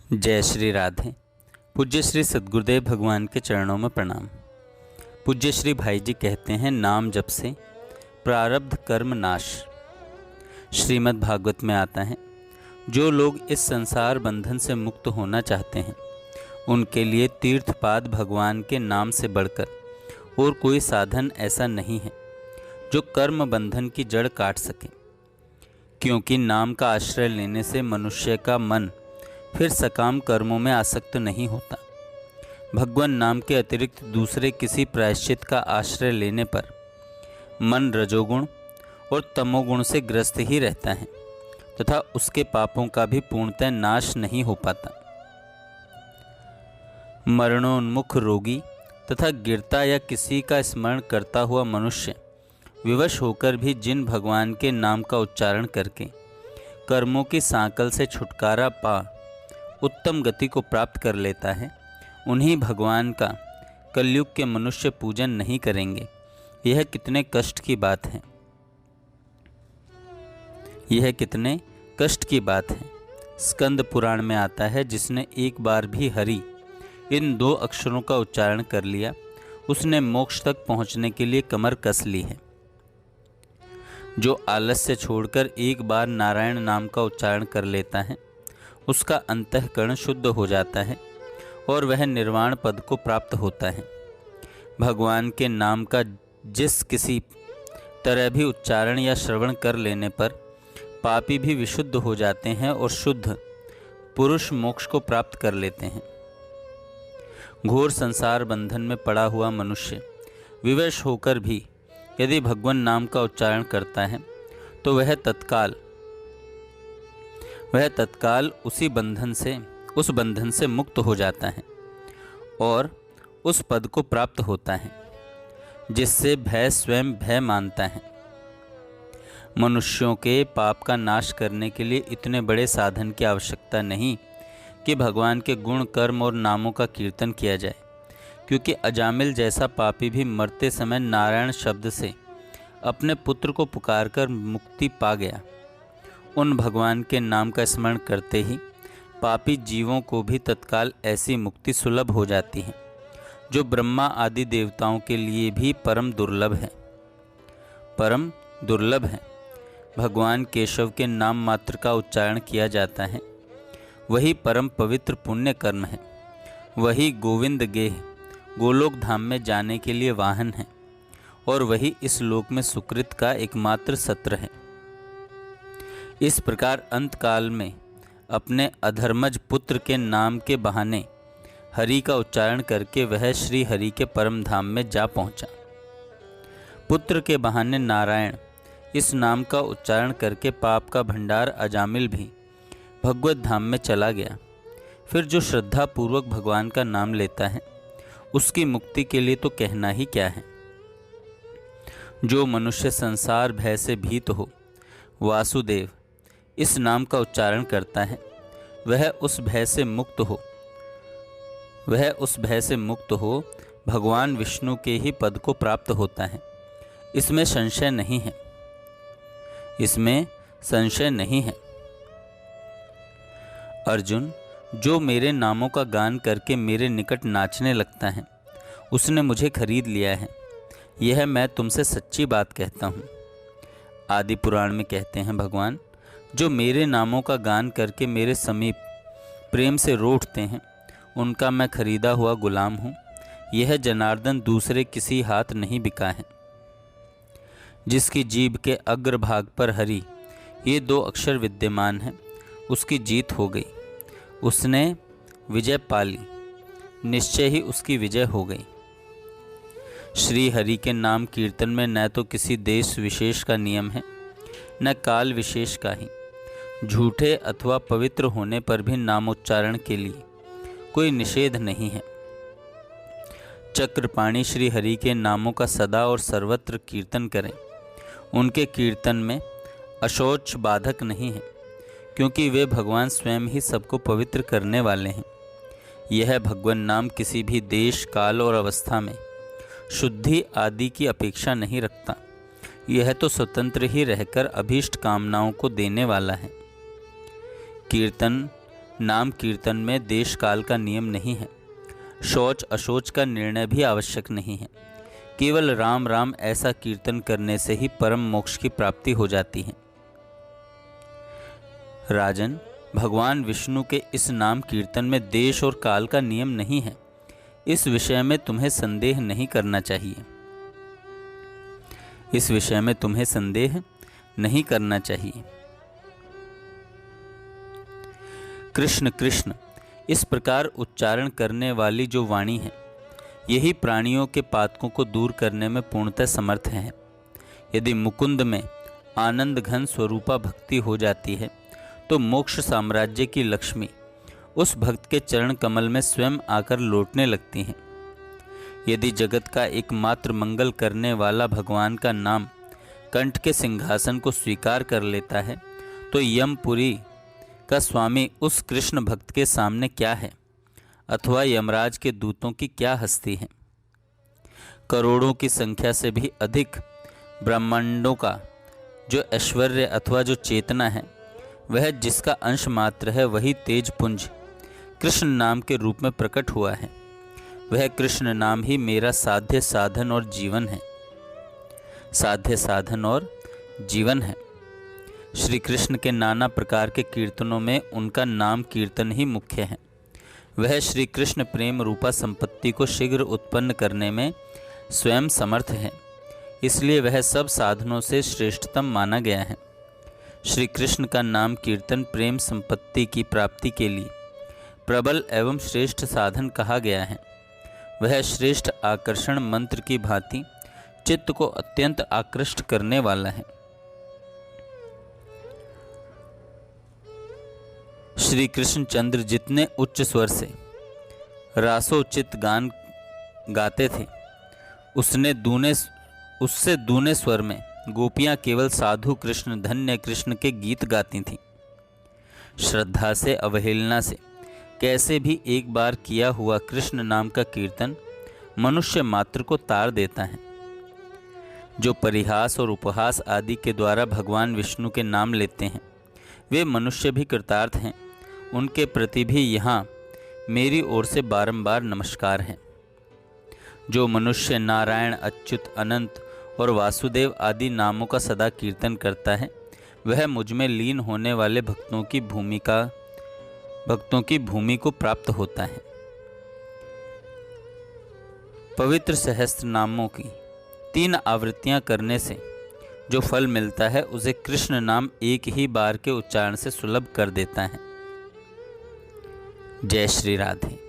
जय श्री राधे। पूज्य श्री सद्गुरुदेव भगवान के चरणों में प्रणाम। पूज्य श्री भाई जी कहते हैं, नाम जप से प्रारब्ध कर्म नाश। श्रीमद् भागवत में आता है, जो लोग इस संसार बंधन से मुक्त होना चाहते हैं उनके लिए तीर्थपाद भगवान के नाम से बढ़कर और कोई साधन ऐसा नहीं है जो कर्म बंधन की जड़ काट सके। क्योंकि नाम का आश्रय लेने से मनुष्य का मन फिर सकाम कर्मों में आसक्त नहीं होता। भगवान नाम के अतिरिक्त दूसरे किसी प्रायश्चित का आश्रय लेने पर मन रजोगुण और तमोगुण से ग्रस्त ही रहता है तथा उसके पापों का भी पूर्णतः नाश नहीं हो पाता। मरणोन्मुख रोगी तथा गिरता या किसी का स्मरण करता हुआ मनुष्य विवश होकर भी जिन भगवान के नाम का उच्चारण करके कर्मों की सांकल से छुटकारा पा उत्तम गति को प्राप्त कर लेता है, उन्हीं भगवान का कलयुग के मनुष्य पूजन नहीं करेंगे। यह कितने कष्ट की बात है, यह कितने कष्ट की बात है। स्कंद पुराण में आता है, जिसने एक बार भी हरि इन दो अक्षरों का उच्चारण कर लिया उसने मोक्ष तक पहुंचने के लिए कमर कस ली है। जो आलस्य छोड़कर एक बार नारायण नाम का उच्चारण कर लेता है उसका अंतःकरण शुद्ध हो जाता है और वह निर्वाण पद को प्राप्त होता है। भगवान के नाम का जिस किसी तरह भी उच्चारण या श्रवण कर लेने पर पापी भी विशुद्ध हो जाते हैं और शुद्ध पुरुष मोक्ष को प्राप्त कर लेते हैं। घोर संसार बंधन में पड़ा हुआ मनुष्य विवश होकर भी यदि भगवान नाम का उच्चारण करता है तो वह तत्काल उस बंधन से मुक्त हो जाता है और उस पद को प्राप्त होता है जिससे भय स्वयं भय मानता है। मनुष्यों के पाप का नाश करने के लिए इतने बड़े साधन की आवश्यकता नहीं कि भगवान के गुण कर्म और नामों का कीर्तन किया जाए, क्योंकि अजामिल जैसा पापी भी मरते समय नारायण शब्द से अपने पुत्र को पुकारकर मुक्ति पा गया। उन भगवान के नाम का स्मरण करते ही पापी जीवों को भी तत्काल ऐसी मुक्ति सुलभ हो जाती है जो ब्रह्मा आदि देवताओं के लिए भी परम दुर्लभ है। भगवान केशव के नाम मात्र का उच्चारण किया जाता है, वही परम पवित्र पुण्य कर्म है। वही गोविंद गेह गोलोक धाम में जाने के लिए वाहन है और वही इस लोक में सुकृत का एकमात्र सत्र है। इस प्रकार अंतकाल में अपने अधर्मज पुत्र के नाम के बहाने हरि का उच्चारण करके वह श्री हरि के परम धाम में जा पहुंचा। पुत्र के बहाने नारायण इस नाम का उच्चारण करके पाप का भंडार अजामिल भी भगवत धाम में चला गया। फिर जो श्रद्धा पूर्वक भगवान का नाम लेता है उसकी मुक्ति के लिए तो कहना ही क्या है। जो मनुष्य संसार भय से भीत हो वासुदेव इस नाम का उच्चारण करता है वह उस भय से मुक्त हो भगवान विष्णु के ही पद को प्राप्त होता है। इसमें संशय नहीं है। अर्जुन, जो मेरे नामों का गान करके मेरे निकट नाचने लगता है उसने मुझे खरीद लिया है। यह मैं तुमसे सच्ची बात कहता हूँ। आदि पुराण में कहते हैं, भगवान जो मेरे नामों का गान करके मेरे समीप प्रेम से रो उठते हैं उनका मैं खरीदा हुआ गुलाम हूँ। यह जनार्दन दूसरे किसी हाथ नहीं बिका है। जिसकी जीभ के अग्रभाग पर हरि ये दो अक्षर विद्यमान हैं उसकी जीत हो गई। उसने विजय पाली, निश्चय ही उसकी विजय हो गई। श्री हरि के नाम कीर्तन में न तो किसी देश विशेष का नियम है न काल विशेष का ही। झूठे अथवा पवित्र होने पर भी नामोच्चारण के लिए कोई निषेध नहीं है। चक्रपाणी श्री हरि के नामों का सदा और सर्वत्र कीर्तन करें। उनके कीर्तन में अशौच बाधक नहीं है, क्योंकि वे भगवान स्वयं ही सबको पवित्र करने वाले हैं। यह भगवान नाम किसी भी देश काल और अवस्था में शुद्धि आदि की अपेक्षा नहीं रखता। यह तो स्वतंत्र ही रहकर अभीष्ट कामनाओं को देने वाला है। कीर्तन नाम कीर्तन में देश काल का नियम नहीं है। शौच अशौच का निर्णय भी आवश्यक नहीं है। केवल राम राम ऐसा कीर्तन करने से ही परम मोक्ष की प्राप्ति हो जाती है। राजन, भगवान विष्णु के इस नाम कीर्तन में देश और काल का नियम नहीं है। इस विषय में तुम्हें संदेह नहीं करना चाहिए। इस विषय में तुम्हें संदेह नहीं करना चाहिए। कृष्ण कृष्ण इस प्रकार उच्चारण करने वाली जो वाणी है, यही प्राणियों के पातकों को दूर करने में पूर्णतः समर्थ है। यदि मुकुंद में आनंद घन स्वरूपा भक्ति हो जाती है तो मोक्ष साम्राज्य की लक्ष्मी उस भक्त के चरण कमल में स्वयं आकर लौटने लगती हैं। यदि जगत का एकमात्र मंगल करने वाला भगवान का नाम कंठ के सिंहासन को स्वीकार कर लेता है तो यमपुरी का स्वामी उस कृष्ण भक्त के सामने क्या है, अथवा यमराज के दूतों की क्या हस्ती है। करोड़ों की संख्या से भी अधिक ब्रह्मांडों का जो ऐश्वर्य अथवा जो चेतना है, वह जिसका अंश मात्र है, वही तेज पुंज कृष्ण नाम के रूप में प्रकट हुआ है। वह कृष्ण नाम ही मेरा साध्य साधन और जीवन है। साध्य साधन और जीवन है। श्री कृष्ण के नाना प्रकार के कीर्तनों में उनका नाम कीर्तन ही मुख्य है। वह श्री कृष्ण प्रेम रूपा संपत्ति को शीघ्र उत्पन्न करने में स्वयं समर्थ है, इसलिए वह सब साधनों से श्रेष्ठतम माना गया है। श्री कृष्ण का नाम कीर्तन प्रेम संपत्ति की प्राप्ति के लिए प्रबल एवं श्रेष्ठ साधन कहा गया है। वह श्रेष्ठ आकर्षण मंत्र की भांति चित्त को अत्यंत आकृष्ट करने वाला है। श्री कृष्णचंद्र जितने उच्च स्वर से रासोचित गान गाते थे, उससे दूने स्वर में गोपियां केवल साधु कृष्ण धन्य कृष्ण के गीत गाती थीं। श्रद्धा से अवहेलना से कैसे भी एक बार किया हुआ कृष्ण नाम का कीर्तन मनुष्य मात्र को तार देता है। जो परिहास और उपहास आदि के द्वारा भगवान विष्णु के नाम लेते हैं, वे मनुष्य भी कृतार्थ हैं। उनके प्रति भी यहाँ मेरी ओर से बारंबार नमस्कार है। जो मनुष्य नारायण, अच्युत, अनंत और वासुदेव आदि नामों का सदा कीर्तन करता है, वह मुझ में लीन होने वाले भक्तों की भूमि को प्राप्त होता है। पवित्र सहस्त्र नामों की 3 आवृत्तियां करने से जो फल मिलता है, उसे कृष्ण नाम एक ही बार के उच्चारण से सुलभ कर देता है। जय श्री राधे।